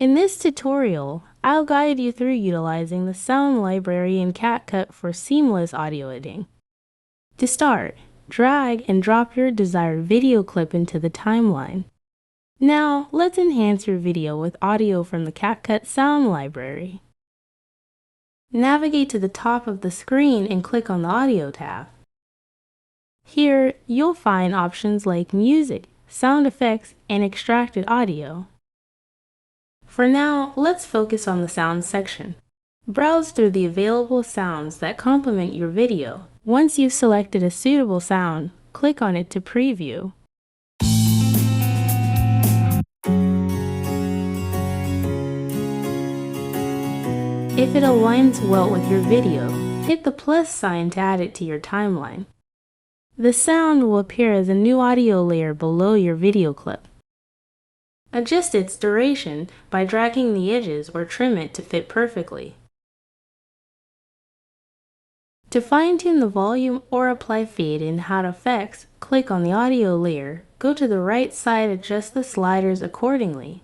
In this tutorial, I'll guide you through utilizing the sound library in CapCut for seamless audio editing. To start, drag and drop your desired video clip into the timeline. Now, let's enhance your video with audio from the CapCut sound library. Navigate to the top of the screen and click on the Audio tab. Here, you'll find options like Music, Sound Effects, and Extracted Audio. For now, let's focus on the sound section. Browse through the available sounds that complement your video. Once you've selected a suitable sound, click on it to preview. If it aligns well with your video, hit the plus sign to add it to your timeline. The sound will appear as a new audio layer below your video clip. Adjust its duration by dragging the edges or trim it to fit perfectly. To fine-tune the volume or apply fade in Add Effects, click on the audio layer, go to the right side, adjust the sliders accordingly.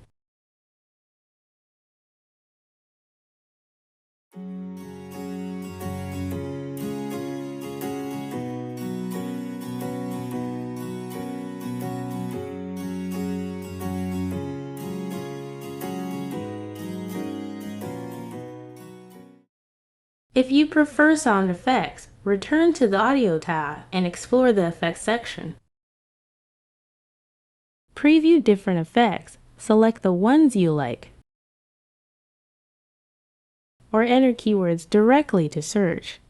If you prefer sound effects, return to the Audio tab and explore the Effects section. Preview different effects, select the ones you like, or enter keywords directly to search.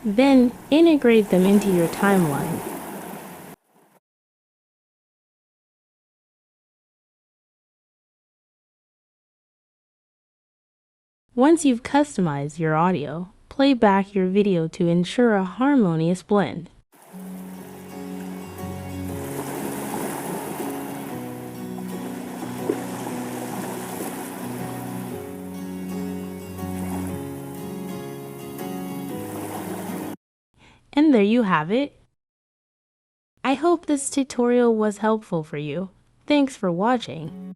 Then, integrate them into your timeline. Once you've customized your audio, play back your video to ensure a harmonious blend. And there you have it. I hope this tutorial was helpful for you. Thanks for watching.